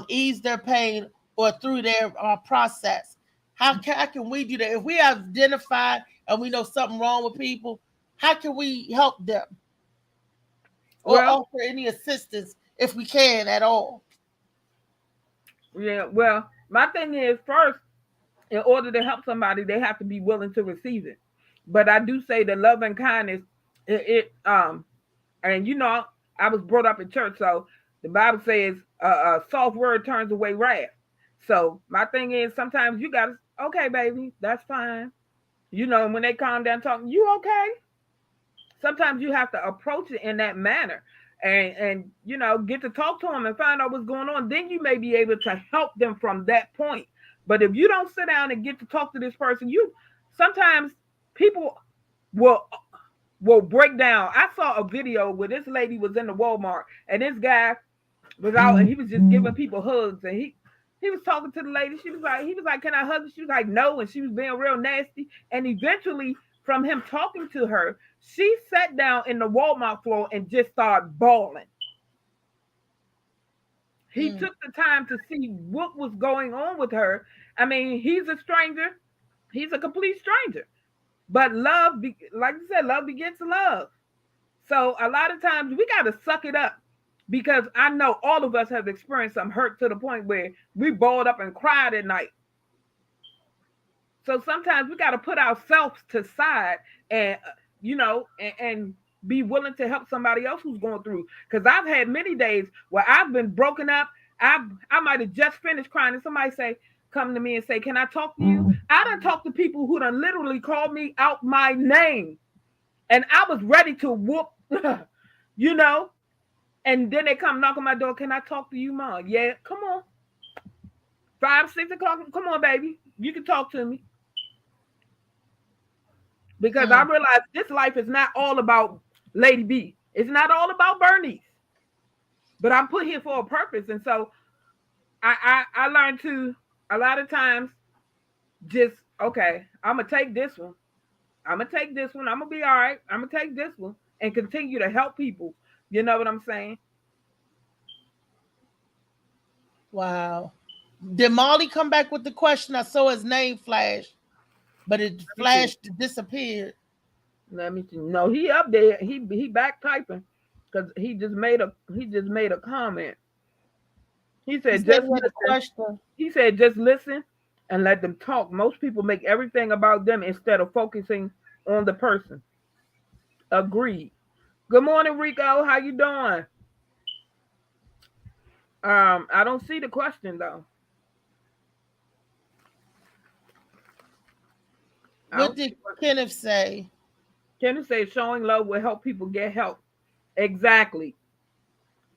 Speaker 3: ease their pain or through their process? How can we do that? If we identify and we know something wrong with people, how can we help them or
Speaker 4: Well,
Speaker 3: offer any assistance if we can at all?
Speaker 4: yeah, well, my thing is first, in order to help somebody, they have to be willing to receive it. But I do say that love and kindness, and you know, I was brought up in church, so the Bible says a soft word turns away wrath. So my thing is sometimes you gotta, okay, baby, that's fine. You know, when they calm down talking, you okay? Sometimes you have to approach it in that manner and you know, get to talk to them and find out what's going on. Then you may be able to help them from that point. But if you don't sit down and get to talk to this person, you sometimes people will break down. I saw a video where this lady was in the Walmart and this guy was out and he was just giving people hugs and he was talking to the lady. He was like, can I hug you? She was like, no, and she was being real nasty. And eventually, from him talking to her, she sat down in the Walmart floor and just started bawling. He took the time to see what was going on with her. I mean, he's a stranger. He's a complete stranger. But love, like you said, love begets love. So a lot of times we got to suck it up because I know all of us have experienced some hurt to the point where we balled up and cried at night. So sometimes we got to put ourselves to side and, you know, and be willing to help somebody else who's going through. Because I've had many days where I've been broken up. I might have just finished crying and somebody come to me and say, can I talk to you? I done talked to people who done literally called me out my name. And I was ready to whoop, you know. And then they come knock on my door. Can I talk to you, Mom? Yeah, come on. 5, 6 o'clock. Come on, baby. You can talk to me. Because I realized this life is not all about Lady B. It's not all about Bernice. But I'm put here for a purpose. And so I learned to, a lot of times, just, okay, I'm going to take this one. I'm going to take this one. I'm going to be all right. I'm going to take this one and continue to help people. You know what I'm saying?
Speaker 3: Wow. Did Molly come back with the question? I saw his name flash, but it flashed, disappeared.
Speaker 4: Let me see. No, he up there. He back typing because he just made a comment. He said just listen. He said just listen and let them talk. Most people make everything about them instead of focusing on the person. Agreed. Good morning, Rico. How you doing? I don't see the question though.
Speaker 3: What did Kenneth say?
Speaker 4: Kenneth said showing love will help people get help. Exactly.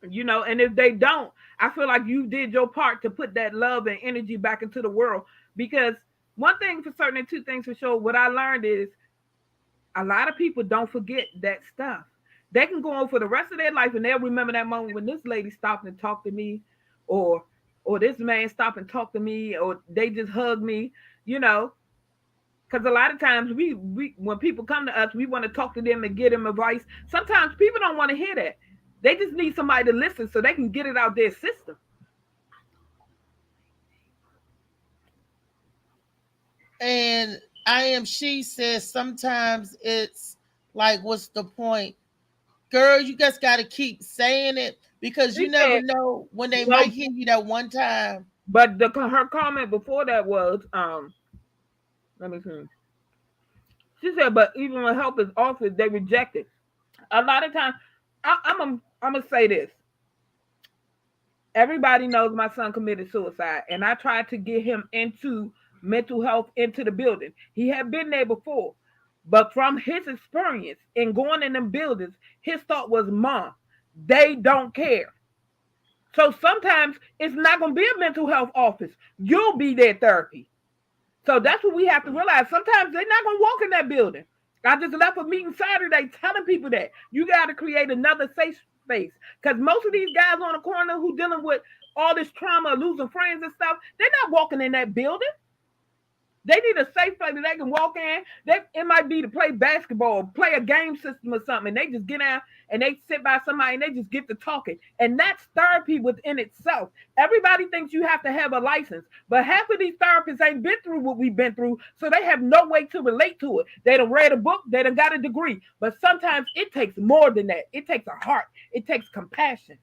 Speaker 4: You know, and if they don't, I feel like you did your part to put that love and energy back into the world. Because one thing for certain and two things for sure, what I learned is a lot of people don't forget that stuff. They can go on for the rest of their life and they'll remember that moment when this lady stopped and talked to me, or this man stopped and talked to me, or they just hugged me, you know. Because a lot of times we when people come to us, we want to talk to them and give them advice. Sometimes people don't want to hear that. They just need somebody to listen so they can get it out their system.
Speaker 3: And she says sometimes it's like, what's the point? Girl, you just got to keep saying it because you never know when they might hear you that one time.
Speaker 4: But her comment before that was, let me see. She said, but even when help is offered, they reject it. A lot of times, I'm gonna say this. Everybody knows my son committed suicide, and I tried to get him into mental health into the building. He had been there before, but from his experience in going in them buildings, his thought was, Mom, they don't care. So sometimes it's not going to be a mental health office. You'll be their therapy. So that's what we have to realize. Sometimes they're not going to walk in that building. I just left a meeting Saturday telling people that you got to create another safe space. Because most of these guys on the corner who dealing with all this trauma, losing friends and stuff, they're not walking in that building. They need a safe place that they can walk in. It might be to play basketball, play a game system or something. And they just get out and they sit by somebody and they just get to talking. And that's therapy within itself. Everybody thinks you have to have a license, but half of these therapists ain't been through what we've been through, so they have no way to relate to it. They done read a book, they done got a degree, but sometimes it takes more than that. It takes a heart. It takes compassion.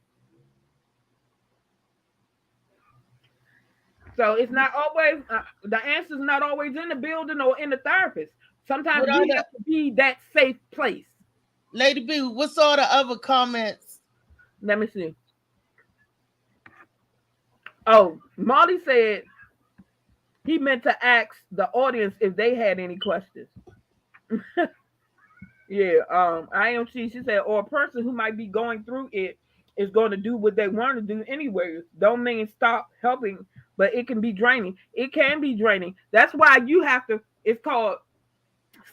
Speaker 4: So it's not always, the answer's not always in the building or in the therapist. Sometimes you have to be that safe place.
Speaker 3: Lady B, what's all the other comments?
Speaker 4: Let me see. Oh, Molly said he meant to ask the audience if they had any questions. Yeah, IMC, she said, or a person who might be going through it is going to do what they want to do anyway. Don't mean stop helping, but it can be draining. It can be draining. That's why you have to, it's called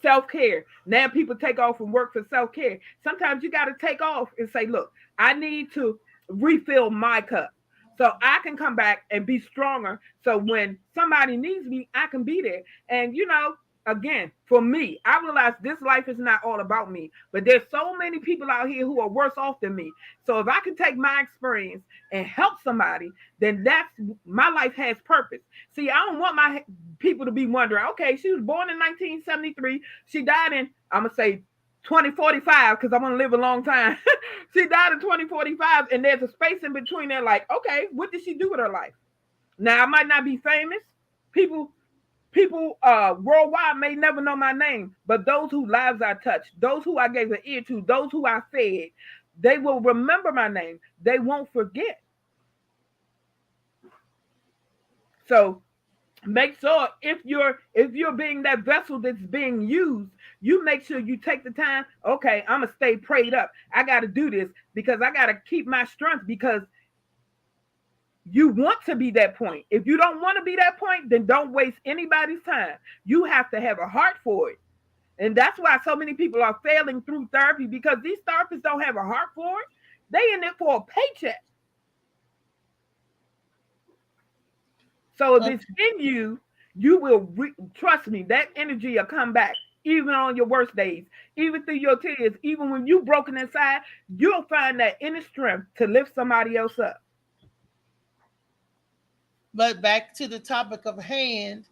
Speaker 4: self-care. Now people take off from work for self-care. Sometimes you got to take off and say, look, I need to refill my cup so I can come back and be stronger. So when somebody needs me, I can be there. And you know, again, for me, I realize this life is not all about me, but there's so many people out here who are worse off than me. So if I can take my experience and help somebody, then that's, my life has purpose. See, I don't want my people to be wondering, okay, she was born in 1973. She died in, I'm going to say 2045, because I want to live a long time. She died in 2045, and there's a space in between there like, okay, what did she do with her life? Now, I might not be famous. People worldwide may never know my name, but those whose lives I touched, those who I gave an ear to, those who I fed, they will remember my name. They won't forget. So make sure if you're being that vessel that's being used, you make sure you take the time. Okay, I'm gonna stay prayed up. I got to do this because I got to keep my strength, because you want to be that point. If you don't want to be that point, then don't waste anybody's time. You have to have a heart for it. And that's why so many people are failing through therapy, because these therapists don't have a heart for it. They in it for a paycheck. So if it's in you, you will, trust me, that energy will come back, even on your worst days, even through your tears, even when you're broken inside, you'll find that inner strength to lift somebody else up.
Speaker 3: But back to the topic of hand,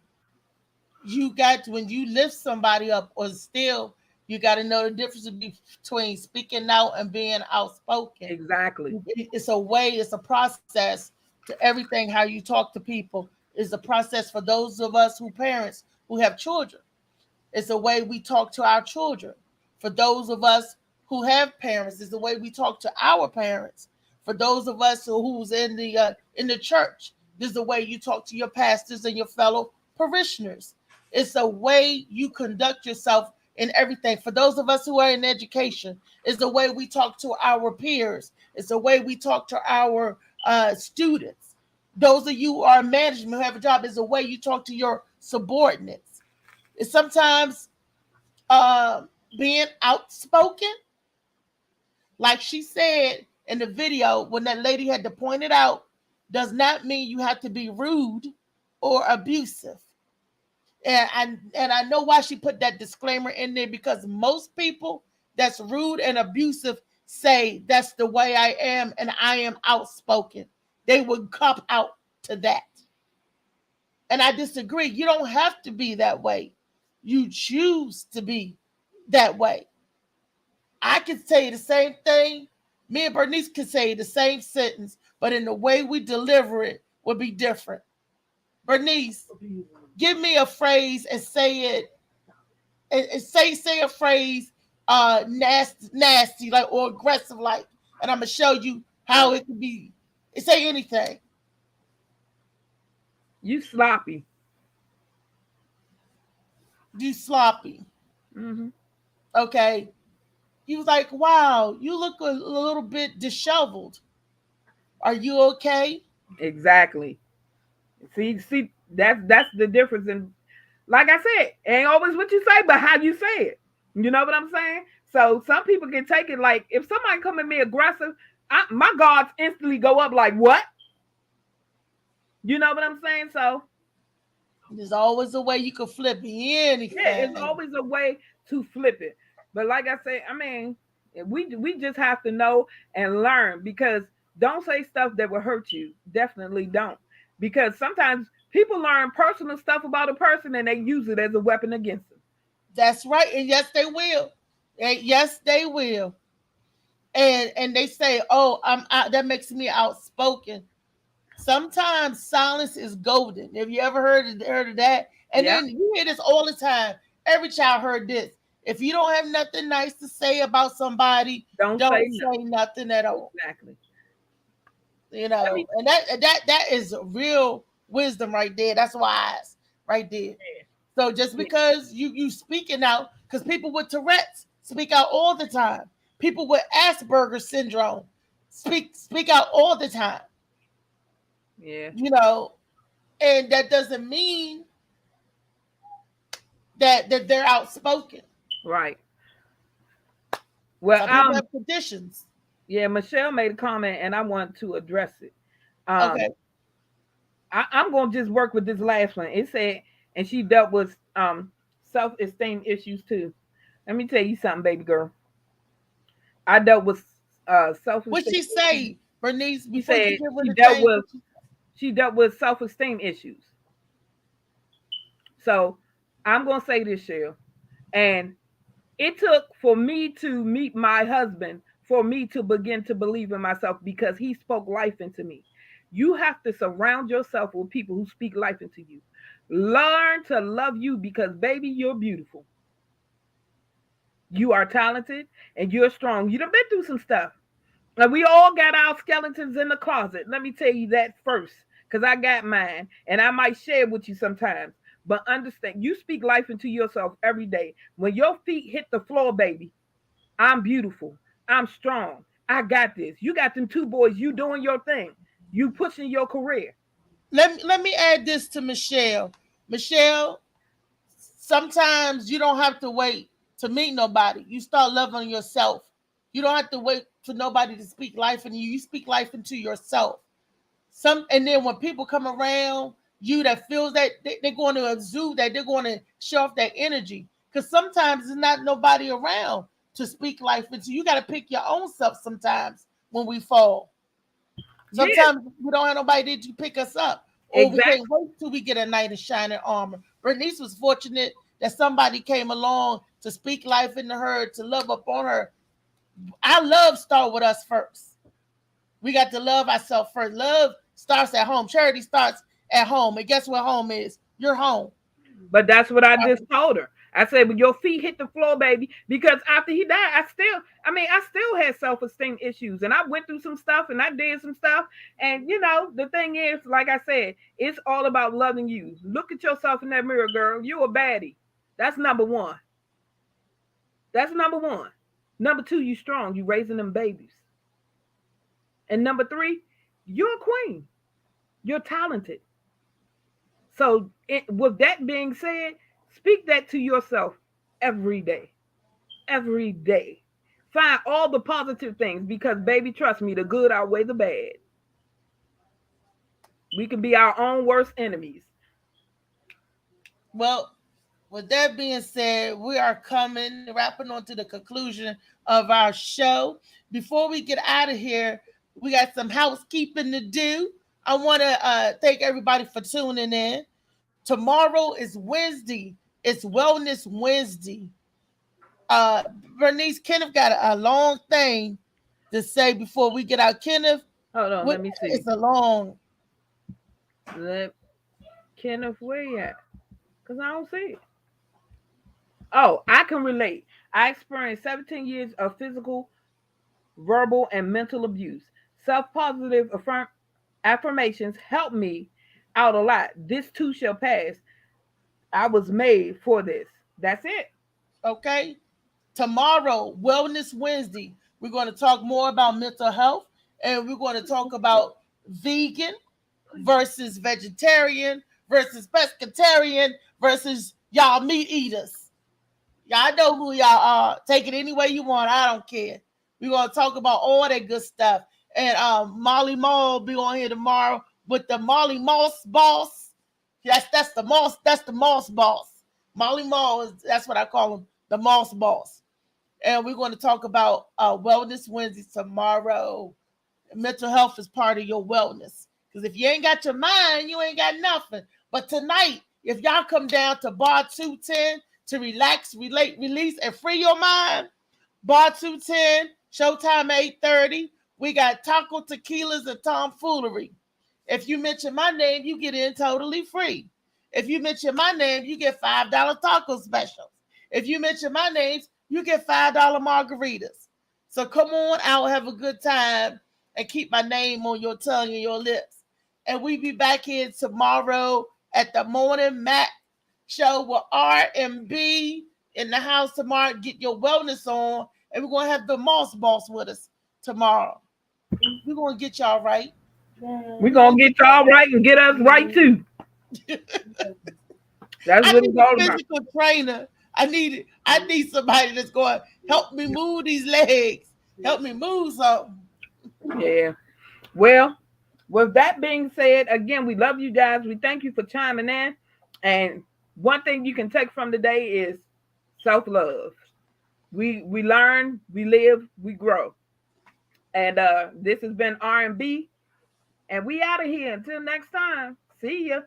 Speaker 3: you got, when you lift somebody up or still, you got to know the difference between speaking out and being outspoken.
Speaker 4: Exactly.
Speaker 3: It's a way, it's a process to everything. How you talk to people is a process for those of us who parents who have children. It's a way we talk to our children. For those of us who have parents, it's the way we talk to our parents. For those of us who's in the church, this is the way you talk to your pastors and your fellow parishioners. It's a way you conduct yourself in everything. For those of us who are in education, it's the way we talk to our peers. It's the way we talk to our students. Those of you who are in management, who have a job, is the way you talk to your subordinates. It's sometimes being outspoken. Like she said in the video, when that lady had to point it out, does not mean you have to be rude or abusive. And I know why she put that disclaimer in there, because most people that's rude and abusive say that's the way I am and I am outspoken. They would cop out to that. And I disagree. You don't have to be that way. You choose to be that way. I can say the same thing. Me and Bernice can say the same sentence, but in the way we deliver it will be different. Bernice, give me a phrase and say it. And say a phrase nasty like, or aggressive like, and I'm gonna show you how it could be. Say anything.
Speaker 4: You sloppy.
Speaker 3: You sloppy.
Speaker 4: Mm-hmm.
Speaker 3: Okay. He was like, wow, you look a little bit disheveled. Are you okay?
Speaker 4: Exactly. See, that's the difference. In, like I said, ain't always what you say, but how you say it. You know what I'm saying? So some people can take it like if somebody come at me aggressive, my guards instantly go up like what? You know what I'm saying? So
Speaker 3: there's always a way you can flip anything.
Speaker 4: yeah, it's always a way to flip it. But like I say, I mean, we just have to know and learn, because don't say stuff that will hurt you. Definitely don't. Because sometimes people learn personal stuff about a person and they use it as a weapon against them.
Speaker 3: That's right. And yes, they will. And yes, they will. And they say, oh, that makes me outspoken. Sometimes silence is golden. Have you ever heard of that? And then you hear this all the time. Every child heard this. If you don't have nothing nice to say about somebody, don't say nothing at all.
Speaker 4: Exactly.
Speaker 3: You know, and that is real wisdom right there. That's wise right there. Yeah. So just because you speaking out, because people with Tourette's speak out all the time. People with Asperger's syndrome speak out all the time.
Speaker 4: Yeah.
Speaker 3: You know, and that doesn't mean that they're outspoken.
Speaker 4: Right. Well,
Speaker 3: have conditions.
Speaker 4: Yeah, Michelle made a comment and I want to address it.
Speaker 3: Okay.
Speaker 4: I'm going to just work with this last one. It said, and she dealt with self-esteem issues too. Let me tell you something, baby girl. I dealt with self-esteem.
Speaker 3: What'd she say, Bernice?
Speaker 4: She said she dealt with self-esteem issues. So I'm going to say this, Cheryl. And it took for me to meet my husband for me to begin to believe in myself, because he spoke life into me. You have to surround yourself with people who speak life into you. Learn to love you, because, baby, you're beautiful. You are talented and you're strong. You done been through some stuff. Now, we all got our skeletons in the closet. Let me tell you that first, because I got mine and I might share with you sometimes. But understand, you speak life into yourself every day. When your feet hit the floor, baby, I'm beautiful. I'm strong. I got this. You got them 2 boys. You doing your thing. You pushing your career.
Speaker 3: Let me add this to Michelle. Michelle, sometimes you don't have to wait to meet nobody. You start loving yourself. You don't have to wait for nobody to speak life into you. You speak life into yourself. And then when people come around you that feels that they're going to exude that, they're going to show off that energy. Because sometimes there's not nobody around to speak life into. You got to pick your own self sometimes when we fall. Sometimes we don't have nobody to pick us up. Or we can't wait till we get a knight in shining armor. Bernice was fortunate that somebody came along to speak life into her, to love upon her. Our love starts with us first. We got to love ourselves first. Love starts at home. Charity starts at home. And guess what home is? Your home.
Speaker 4: But that's what I just told her. I said, when your feet hit the floor, baby, because after he died, I still had self-esteem issues, and I went through some stuff and I did some stuff. And you know, the thing is, like I said, it's all about loving you. Look at yourself in that mirror, girl. You're a baddie. That's number one. That's number one. Number 2, you strong. You raising them babies. And number 3, you're a queen. You're talented. So with that being said, speak that to yourself every day. Every day. Find all the positive things, because, baby, trust me, the good outweigh the bad. We can be our own worst enemies.
Speaker 3: Well, with that being said, we are wrapping on to the conclusion of our show. Before we get out of here, we got some housekeeping to do. I want to thank everybody for tuning in. Tomorrow is Wednesday. It's Wellness Wednesday. Bernice, Kenneth got a long thing to say before we get out. Kenneth,
Speaker 4: hold on, let me see.
Speaker 3: It's a long.
Speaker 4: Kenneth, where you at? Because I don't see it. Oh, I can relate. I experienced 17 years of physical, verbal, and mental abuse. Self-positive affirmations help me out a lot. This too shall pass. I was made for this. That's it.
Speaker 3: Okay. Tomorrow, Wellness Wednesday, we're going to talk more about mental health, and we're going to talk about vegan versus vegetarian versus pescatarian versus y'all meat eaters. Y'all know who y'all are. Take it any way you want. I don't care. We're gonna talk about all that good stuff. And Molly Moss will be on here tomorrow with the Molly Moss boss. That's the Moss boss. Molly Moss, that's what I call him, the Moss boss. And we're going to talk about Wellness Wednesday tomorrow. Mental health is part of your wellness. Because if you ain't got your mind, you ain't got nothing. But tonight, if y'all come down to Bar 210 to relax, relate, release, and free your mind, Bar 210, showtime 8:30. We got taco tequilas and tomfoolery. If you mention my name, you get in totally free. If you mention my name, you get $5 taco specials. If you mention my names, you get $5 margaritas. So come on out, have a good time, and keep my name on your tongue and your lips. And we be back here tomorrow at the Morning Mac show with R&B in the house tomorrow. Get your wellness on, and we're going to have the Moss Boss with us tomorrow. We're going to get y'all right.
Speaker 4: We're going to get y'all right and get us right too. That's what it's all about.
Speaker 3: Physical trainer. I need somebody that's going to help me move these legs. Help me move something.
Speaker 4: Yeah. Well, with that being said, again, we love you guys. We thank you for chiming in. And one thing you can take from today is self-love. We learn, we live, we grow. And this has been R&B. And we out of here. Until next time. See ya.